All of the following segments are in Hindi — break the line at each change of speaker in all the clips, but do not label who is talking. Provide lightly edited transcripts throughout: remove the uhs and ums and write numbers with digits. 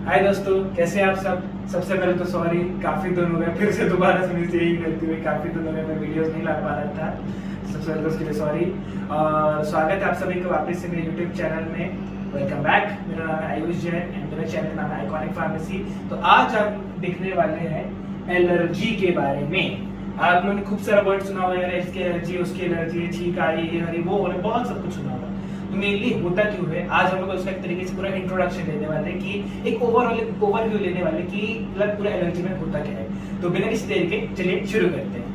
हाय दोस्तों, कैसे हैं आप सब। सबसे पहले तो सॉरी, काफी दिन हो गए फिर से दोबारा से मुझे यही गलती हुई। काफी दिन हो गए मैं वीडियोस नहीं ला पा रहा था। सबसे पहले तो उसके लिए सॉरी। और स्वागत है आप सभी को वापस से मेरे यूट्यूब चैनल में। Welcome back. मेरा नाम है आयुष जैन एंड मेरे चैनल का नाम है आइकॉनिक फार्मेसी। तो आज हम देखने वाले हैं एलर्जी के बारे में। आप लोगों ने खूब सारा वर्ड सुना होगा, इसकी एलर्जी, उसकी एलर्जी, छींक आ रही है, हरी वो हो रहा है, बहुत सब कुछ सुना होगा। तो मेनली होता क्यों है, आज हम लोग उसका एक तरीके से पूरा इंट्रोडक्शन लेने वाले कि एक ओवरव्यू लेने वाले कि मतलब पूरा एलर्जी में होता क्या है। तो बिना किसी देर के चलिए शुरू करते हैं।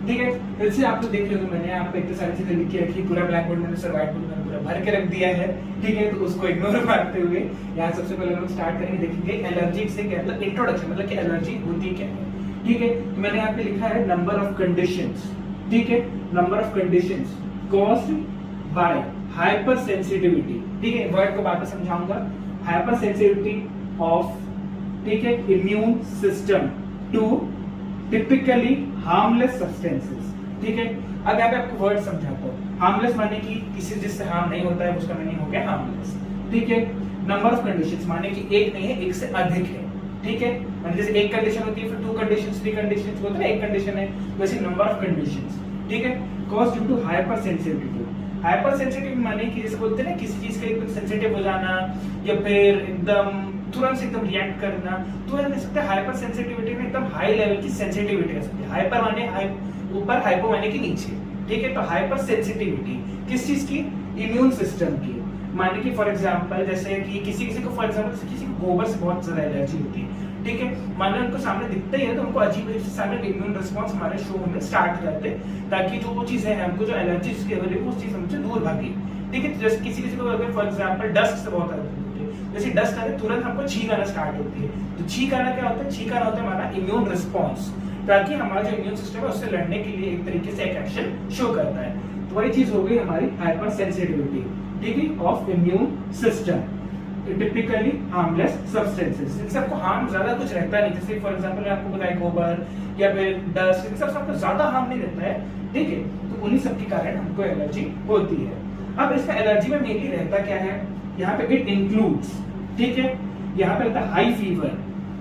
ठीक है, फिर से आप लोग देख रहे हो, मैंने यहाँ पे इतनी सारी चीजें लिखी रखी, पूरा ब्लैक बोर्ड में व्हाइट बोर्ड में पूरा भर के रख दिया है। ठीक है, तो उसको इग्नोर करते हुए यहाँ सबसे पहले हम लोग स्टार्ट करेंगे, देखेंगे एलर्जी से क्या मतलब इंट्रोडक्शन, मतलब कि एलर्जी होती क्या है। ठीक है, मैंने यहाँ पे लिखा है नंबर ऑफ कंडीशंस। ठीक है, number of conditions caused by hyper sensitivity. ठीक है, वर्ड को बाद में समझाऊंगा। हाइपर सेंसिटिविटी ऑफ, ठीक है, immune system to typically harmless substances. ठीक है, अब यहाँ पे आपको वर्ड समझाता हूँ। हार्मलेस माने कि किसी जिससे हार्म नहीं होता है, उसका मीनिंग हो गया हार्मलेस। ठीक है, नंबर ऑफ कंडीशंस माने कि एक नहीं है, एक से अधिक है। ठीक है, मतलब जैसे एक कंडीशन होती है, फिर टू कंडीशंस, थ्री कंडीशंस होता है, एक कंडीशन है, वैसे नंबर ऑफ कंडीशंस। ठीक है, cause due to hyper sensitivity. Hyper sensitive माने कि जैसे बोलते हैं ना, किसी चीज के एकदम सेंसिटिव हो जाना या फिर एकदम तुरंत से एकदम रिएक्ट करना, तो हम कह सकते हैं हाइपर सेंसिटिविटी में एकदम हाई लेवल की सेंसिटिविटी कह सकते हैं। हाइपर माने ऊपर, हाइपो माने कि नीचे। ठीक है, तो हाइपर सेंसिटिविटी किस चीज की, इम्यून सिस्टम की। माने कि फॉर एग्जांपल जैसे कि किसी को फॉर एग्जांपल किसी को गोबर से बहुत ज्यादा एलर्जी होती है। ठीक है, माने उनको सामने दिखता ही है तो उनको अजीब अजीब से सामने इम्यून रिस्पांस हमारे शो होने स्टार्ट करते हैं, ताकि जो वो चीज है हमको जो एलर्जी जिसकी है उस चीज हमसे दूर भागे। ठीक है, जैसे किसी को अगर फॉर एग्जांपल डस्ट से बहुत एलर्जी होती है, जैसे डस्ट आने तुरंत हमको छींक आना स्टार्ट होती है। तो छींक आना क्या होता है, छींक आना होता है हमारा इम्यून रिस्पांस, ताकि हमारा जो इम्यून सिस्टम है उससे लड़ने के लिए एक तरीके से एक एक्शन शो करता है। तो वही चीज हो गई हमारी हाइपर सेंसिटिविटी। ठीक है, of immune system typically harmless substances. इनसे आपको हार्म ज्यादा कुछ रहता नहीं, जैसे फॉर एग्जांपल मैं आपको बताया गोबर या फिर डस्ट, इन सब से आपको ज्यादा हार्म नहीं रहता है। ठीक है, तो उन्हीं सब के कारण हमको एलर्जी होती है। अब इसमें एलर्जी में मेनली रहता क्या है, यहाँ पे इट इंक्लूड्स, ठीक है, यहाँ पे रहता है हाई फीवर।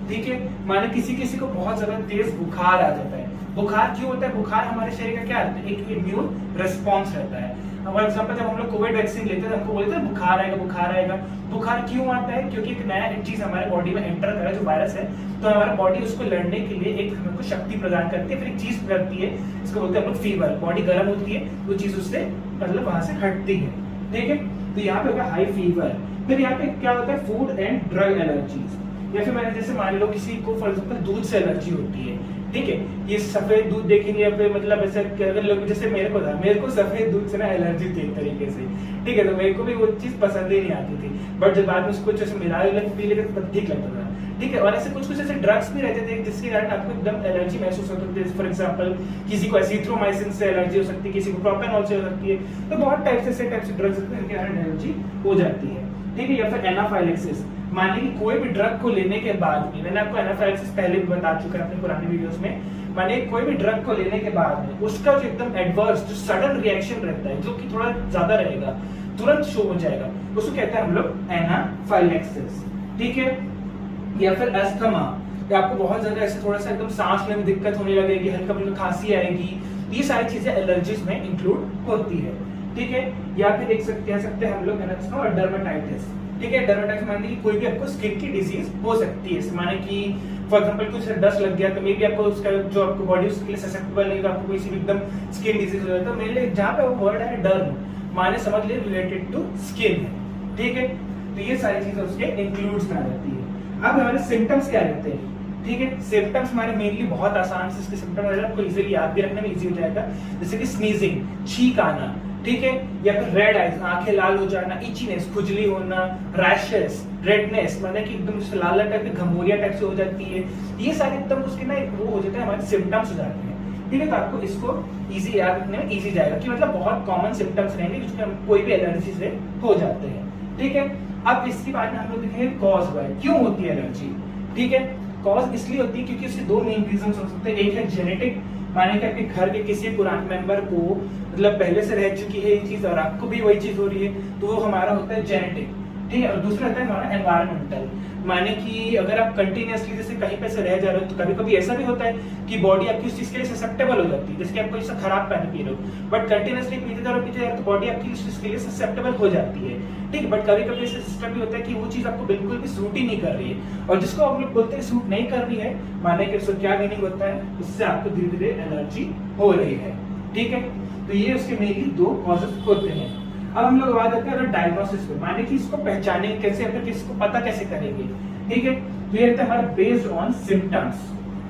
ठीक है, माने किसी को बहुत ज्यादा तेज बुखार आ जाता है। बुखार क्यों होता है, बुखार हमारे शरीर का क्या रहता है, एक इम्यून रिस्पॉन्स रहता है। फॉर एग्जांपल जब हम लोग कोविड वैक्सीन लेते हैं, हमको बोलते हैं बुखार आएगा, बुखार आएगा। बुखार क्यों आता है, क्योंकि एक नया चीज हमारे बॉडी में एंटर कर रहा है, जो वायरस है, तो हमारा बॉडी उसको लड़ने के लिए एक हमको शक्ति प्रदान करती है, फिर एक चीज करती है, इसको बोलते हैं हम लोग फीवर। बॉडी गर्म होती है, वो चीज उससे मतलब वहां से हटती है। ठीक है, तो यहाँ पे होगा हाई फीवर। फिर यहाँ पे क्या होता है, फूड एंड ड्रग एलर्जीज। या फिर मैंने जैसे मान लो किसी को फॉर एग्जांपल दूध से एलर्जी होती है। ठीक है, ये सफेद दूध देखेंगे या फिर मतलब ऐसा अगर लोग, जैसे मेरे को था, मेरे को सफेद दूध से ना एलर्जी थी एक तरीके से। ठीक है, तो मेरे को भी वो चीज पसंद ही नहीं आती थी, बट जब बाद में उसको कुछ ऐसे मिला पी लेते तब ठीक लगता था। ठीक है, और ऐसे कुछ ऐसे ड्रग्स भी रहते थे जिसके कारण आपको एकदम एलर्जी महसूस होती है। फॉर एग्जांपल किसी को एजिथ्रोमाइसिन से एलर्जी हो सकती है, किसी को प्रोपेनॉल से हो सकती है। तो बहुत टाइप से ड्रग्स होते हैं जिनके कारण एलर्जी हो जाती है। ठीक है, या फिर एनाफाइलेक्सिस, मानिए कि कोई भी ड्रग को लेने के बाद में, मैंने आपको एनाफाइलेक्सिस पहले भी बता चुका है अपने पुराने वीडियोस में, मानिए कोई भी ड्रग को लेने के बाद में उसका जो एकदम एडवर्स, जो सडन रिएक्शन रहता है, जो कि थोड़ा ज्यादा रहेगा, तुरंत शो हो जाएगा, उसको कहते हैं हम लोग एनाफाइलेक्सिस। ठीक है, या फिर अस्थमा, आपको बहुत ज्यादा ऐसे थोड़ा सा एकदम सांस लेने में दिक्कत होने लगेगी, हल्का फुल्का खांसी आएगी, ये सारी चीजें एलर्जीज में इंक्लूड होती है। ठीक है, या फिर कह सकते हैं हम लोग डर्मेटाइटिस। ठीक है, डर्मेटाइटिस माने कि कोई भी आपको स्किन की डिजीज हो सकती है, माने कि फॉर एग्जांपल कुछ डस्ट लग गया तो मे बी आपको उसका जो आपको बॉडी उसके लिए ससेप्टेबल नहीं, तो आपको कोई सी एकदम स्किन डिजीज हो जाता है। मेरे लिए जहाँ पे वो वर्ड है डर्म, माने समझ लिए रिलेटेड टू स्किन है। ठीक है, तो ये सारी चीजें उसके इंक्लूड्स में आ जाती है। अब हमारे सिम्टम्स क्या रहते हैं। ठीक है, सिम्टम्स हमारे मेनली बहुत आसान से इसके सिम्टम्स आपको इजीली याद भी रखने में इजी हो जाएगा, जैसे कि स्नीजिंग, छींक आना। ठीक है, या फिर रेड आइज, आंखें लाल हो जाना, इचीनेस, खुजली होना, रैशेस, रेडनेस, मतलब कि एकदम लाल टाइप की घमौरिया टाइप से हो जाती है। ये सारे एकदम उसके ना वो हो जाते हैं, हमारे सिम्टम्स हो जाते हैं। ठीक है, तो आपको इसको इजी याद रखने में इजी जाएगा कि मतलब बहुत कॉमन सिम्टम्स रहेंगे जिसमें हम कोई भी एलर्जी से हो जाते हैं। ठीक है, अब इसके बाद में हम लोग देखेंगे कॉज बाय, क्यों होती है एलर्जी। ठीक है, कॉज इसलिए होती है क्योंकि उसके दो मेन रीजंस हो सकते हैं, एक है जेनेटिक माने कि आपके घर के किसी पुराने मेंबर को मतलब पहले से रह चुकी है ये चीज और आपको भी वही चीज हो रही है, तो वो हमारा होता है जेनेटिक, ठीक है। और दूसरा होता है हमारा एनवायरमेंटल, माने कि अगर आप कंटिन्यूअसली जैसे कहीं पे से रह जा रहे हो तो कभी कभी ऐसा भी होता है कि बॉडी आपकी उस चीज के लिए ससेप्टेबल हो जाती है, जैसे कि आप कोई सा खराब पानी पी रहे हो, बट कंटिन्यूअसली पीते जा रहे हो तो बॉडी आपकी उस चीज के लिए ससेप्टेबल हो जाती है, ठीक है। बट कभी कभी ऐसा सिस्टम भी होता है कि वो चीज आपको बिल्कुल भी सूट ही नहीं कर रही है, और जिसको आप लोग बोलते हैं सूट नहीं कर रही है, माने कि उसको क्या मीनिंग होता है, उससे आपको धीरे धीरे एलर्जी हो रही है, ठीक है। तो ये उसके मेनली 2 कॉजेस होते हैं। अब हम लोग बात करते हैं डायग्नोसिस पे, माने कि इसको पहचाने कैसे, या फिर किसको पता कैसे करेंगे, ठीक है। तो ये रहता है हमारा बेस्ड ऑन सिम्टम्स,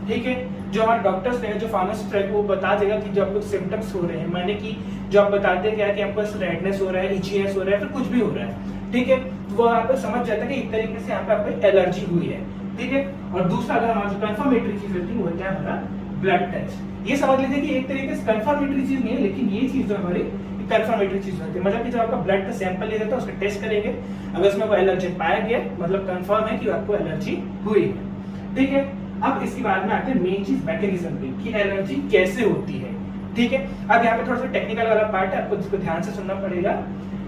ठीक है। जो हमारे डॉक्टर्स है, जो फार्मासिस्ट है, वो बता देगा कि जो आपको सिम्टम्स हो रहे हैं, माने कि जो आप बताते हैं क्या कि आपको रेडनेस हो रहा है, इचीनेस हो रहा है, फिर कुछ भी हो रहा है, ठीक है, तो वो आप समझ जाता है कि एक तरीके से यहाँ पे आपको एलर्जी हुई है, ठीक है। और दूसरा अगर हमारा जो कंफर्मेटरी चीज होती है वो है हमारा ब्लड टेस्ट। ये समझ लीजिए कि एक तरीके से कंफर्मेटरी चीज नहीं है, लेकिन ये चीज जो हमारी कंफर्मेटरी चीज होती है, मतलब कि जब आपका ब्लड का सैंपल लिया जाता है उसका टेस्ट करेंगे, अगर उसमें वो एलर्जी पाया गया मतलब कंफर्म है कि आपको एलर्जी हुई है, ठीक है। अब इसके बाद में आते हैं मेन चीज मैकेनिज्म पे कि एलर्जी कैसे होती है, ठीक है। अब यहाँ पे थोड़ा सा टेक्निकल वाला पार्ट है, आपको जिसको ध्यान से सुनना पड़ेगा,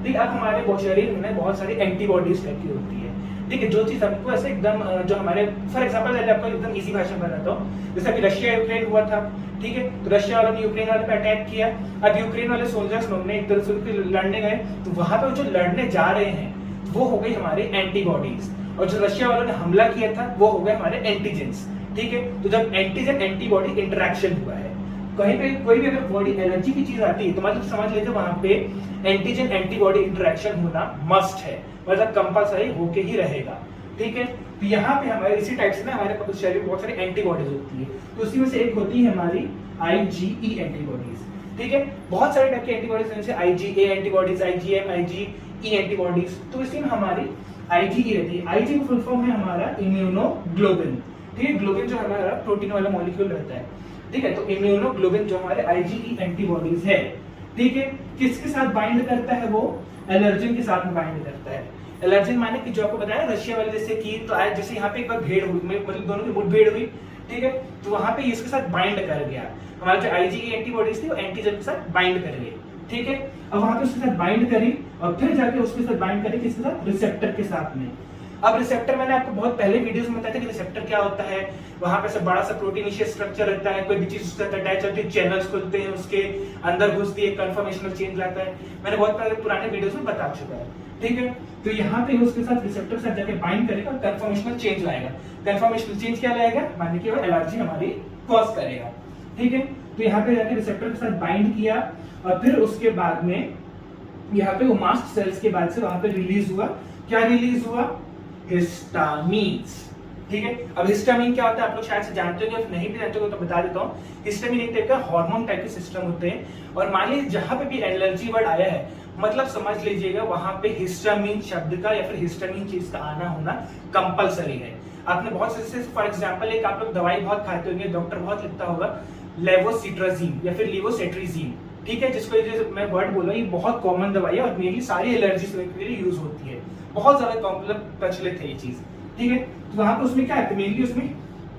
ठीक है। अब हमारे शरीर में बहुत सारी एंटीबॉडीज टाइप की होती है, ठीक है, जो चीज हमको ऐसे एकदम जो हमारे फॉर एग्जांपल मैं आपको एकदम इजी भाषा में बताता हूँ, जैसे अभी रशिया यूक्रेन हुआ था, ठीक है, तो रशिया वालों ने यूक्रेन वाले पे अटैक किया, अब यूक्रेन वाले सोल्जर्स लोग ने एक तरह से लड़ने गए, तो वहां पे जो लड़ने जा रहे हैं वो हो गई हमारी एंटीबॉडीज, और जो रशिया वालों ने हमला किया था वो हो गए हमारे एंटीजेंस, ठीक है। तो जब एंटीजन एंटीबॉडी इंटरेक्शन हुआ है, कहीं पे कोई भी अगर बॉडी एलर्जी की चीज आती है तो मतलब समझ लीजिए वहां पे एंटीजन एंटीबॉडी इंटरेक्शन होना मस्ट है, मतलब कंपलसरी होके ही रहेगा, ठीक है। तो यहाँ पे हमारे इसी टाइप से ना हमारे शरीर में बहुत सारी एंटीबॉडीज होती है, तो उसी में से एक होती है हमारी IgE एंटीबॉडीज, ठीक है। बहुत सारे टाइप की एंटीबॉडीज जैसे IgA antibodies, IgM, IgE antibodies, तो इसमें हमारी IgE रहती है। IG का फुल फॉर्म है हमारा इम्यूनोग्लोबिन, ठीक है। ग्लोबिन जो हमारा प्रोटीन वाला मॉलिक्यूल रहता है, ठीक है। तो इम्यूनोग्लोबिन जो हमारे IgE एंटीबॉडीज है, ठीक है, किसके साथ बाइंड करता है, वो एलर्जिन के साथ में बाइंड करता है। एलर्जिन माने कि जो आपको बताया रशिया वाले जैसे की, तो आज जैसे यहाँ पे एक बार भेड़ हुई, मतलब दोनों की मुठभेड़ हुई, ठीक है, तो वहां पे इसके साथ बाइंड कर गया, हमारा जो IgE एंटीबॉडीज थी वो एंटीजन के साथ बाइंड कर गई, ठीक है। अब वहां पे उसके साथ बाइंड करी और फिर जाके उसके साथ बाइंड करी किसके साथ, रिसेप्टर के साथ में। अब रिसेप्टर मैंने आपको बहुत पहले वीडियोस में बताया था कि रिसेप्टर क्या होता है, वहां पे से बड़ा सा प्रोटीनिशियस स्ट्रक्चर रहता है, कोई भी चीज उसके साथ अटैच होती है, चैनल्स खुलते हैं, उसके अंदर घुसती है, कन्फर्मेशनल चेंज लाता है, मैंने बहुत पहले पुराने वीडियोस में बता चुका है, ठीक है। तो यहाँ पे उसके साथ रिसेप्टर के साथ जाके बाइंड करेगा और कन्फर्मेशनल चेंज लाएगा। कन्फर्मेशनल चेंज क्या लाएगा, माने कि वो एलर्जी हमारी कॉज करेगा, ठीक है। तो यहाँ पे जाके रिसेप्टर के साथ बाइंड किया और फिर उसके बाद में यहाँ पे वो मास्ट सेल्स के बाद से वहां पे रिलीज हुआ, क्या रिलीज हुआ, हिस्टामीन्स, ठीक है। अब हिस्टामीन क्या होता है आप लोग शायद से जानते हो, नहीं भी जानते हो तो बता देता हूँ। हिस्टामीन एक टाइप का हार्मोन टाइप के सिस्टम होते हैं, और मान लीजिए जहां पे भी एलर्जी वर्ड आया है, मतलब समझ लीजिएगा वहां पे हिस्टामीन शब्द का या फिर हिस्टामीन चीज का आना होना कंपलसरी है। आपने बहुत से फॉर एग्जांपल एक आप लोग दवाई बहुत खाते होंगे, डॉक्टर बहुत लिखता होगा लेवोसिट्राजीन या फिर लिवोसेट्रिजीन, ठीक है, जिसको जो मैं वर्ड बोला ये बहुत कॉमन दवाई है और मेनली सारी एलर्जीज के लिए यूज होती है, बहुत ज्यादा मतलब प्रचलित है ये चीज, ठीक है। तो वहां पे उसमें क्या है, मेनली उसमें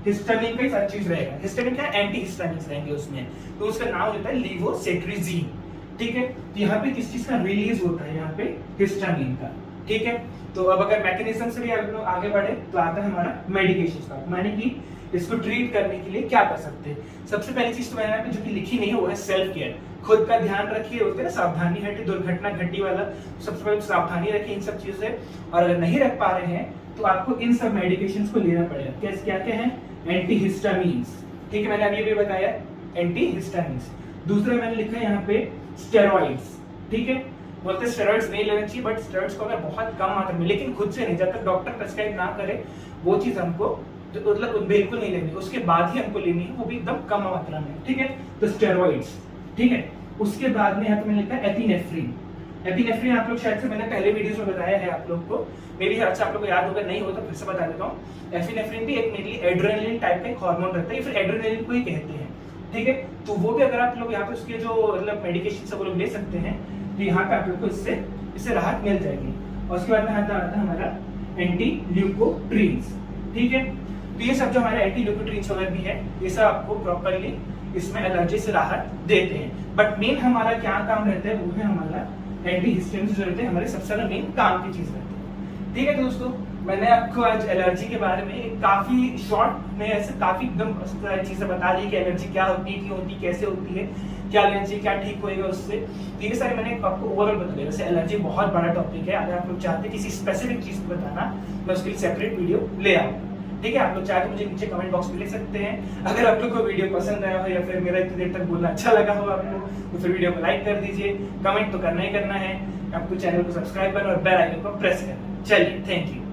हिस्टामिन का ही सारी चीज रहेगा, हिस्टामिन क्या है, एंटी हिस्टामिन्स रहेंगे उसमें, तो उसका नाम होता है लिवोसेट्रिजीन, ठीक है। तो यहाँ पे किस चीज का रिलीज होता है, यहाँ पे हिस्टामिन का, ठीक है। तो अब अगर मैकेनिज्म से भी आगे बढ़े तो आता है हमारा मेडिकेशन का, माने कि इसको ट्रीट करने के लिए क्या कर सकते हैं। सबसे पहली चीज तो मैंने यहाँ पे जो कि लिखी नहीं है वो है सेल्फ केयर, खुद का ध्यान रखिए, होते हैं ना सावधानी हटे दुर्घटना घटी वाला, सबसे पहले सावधानी रखिए इन सब चीजों से, और अगर नहीं रख पा रहे हैं तो आपको इन सब मेडिकेशंस को लेना पड़ेगा। कैसे, क्या क्या है, एंटीहिस्टामिन्स, ठीक है, मैंने अभी भी बताया एंटीहिस्टामिन्स। दूसरा मैंने लिखा है यहाँ पे स्टेरॉइड्स, ठीक है, बोलते हैं स्टेरॉइड्स नहीं लेना चाहिए, बट स्टेरॉइड्स को अगर बहुत कम मात्रा में, लेकिन खुद से नहीं, जब तक डॉक्टर प्रेस्क्राइब ना करे वो चीज हमको मतलब बिल्कुल नहीं लेनी, उसके बाद ही हमको लेनी है, वो भी एकदम कम मात्रा में, ठीक है। तो स्टेरॉइड्स, ठीक है। उसके बाद में यहाँ पे मैंने लिखा है एपिनेफ्रिन। एपिनेफ्रिन आप लोग शायद से मैंने पहले वीडियोस में बताया है आप लोग को, मेरी ख्याल से आप लोग को याद होगा, नहीं हो तो फिर से बता देता हूँ। एपिनेफ्रिन भी एक मेनली एड्रेनलिन टाइप का एक हार्मोन रहता है, फिर एड्रेनलिन को ही कहते हैं, ठीक है। तो वो भी अगर आप लोग यहाँ पे उसके जो मतलब मेडिकेशन सब लोग ले सकते हैं, तो यहाँ पे आप लोग को इससे राहत मिल जाएगी। और उसके बाद में आता है हमारा एंटी ल्यूकोट्रीन्स, ठीक है। तो ये सब जो हमारे एंटी ल्यूकोट्रीन्स वगैरह भी है, ये सब आपको प्रॉपरली इसमें एलर्जी से राहत देते हैं। बट मेन हमारा क्या काम रहता है, वो है हमारा एंटी हिस्टामिन्स जो रहते हैं, हमारे सबसे ज्यादा मेन काम की चीज रहती है। ठीक है दोस्तों, मैंने आपको आज एलर्जी के बारे में काफी शॉर्ट में ऐसे काफी एकदम सारी चीजें बता दी कि एलर्जी क्या होती है, क्यों होती है, कैसे होती है, क्या लेना चाहिए, क्या ठीक होएगा उससे। तो ये सारे मैंने आपको ओवरऑल बता दिया। वैसे एलर्जी बहुत बड़ा टॉपिक है, अगर आप लोग चाहते हैं किसी स्पेसिफिक चीज को बताना, मैं उसके लिए सेपरेट वीडियो ले आऊंगा। ठीक है, आप लोग चाहे तो मुझे नीचे कमेंट बॉक्स में लिख सकते हैं। अगर आप लोग को वीडियो पसंद आया हो या फिर मेरा इतनी देर तक बोलना अच्छा लगा हो आपको, तो फिर वीडियो को लाइक कर दीजिए, कमेंट तो करना ही करना है, आपको चैनल को सब्सक्राइब करना और बेल आइकन को प्रेस करना। चलिए, थैंक यू।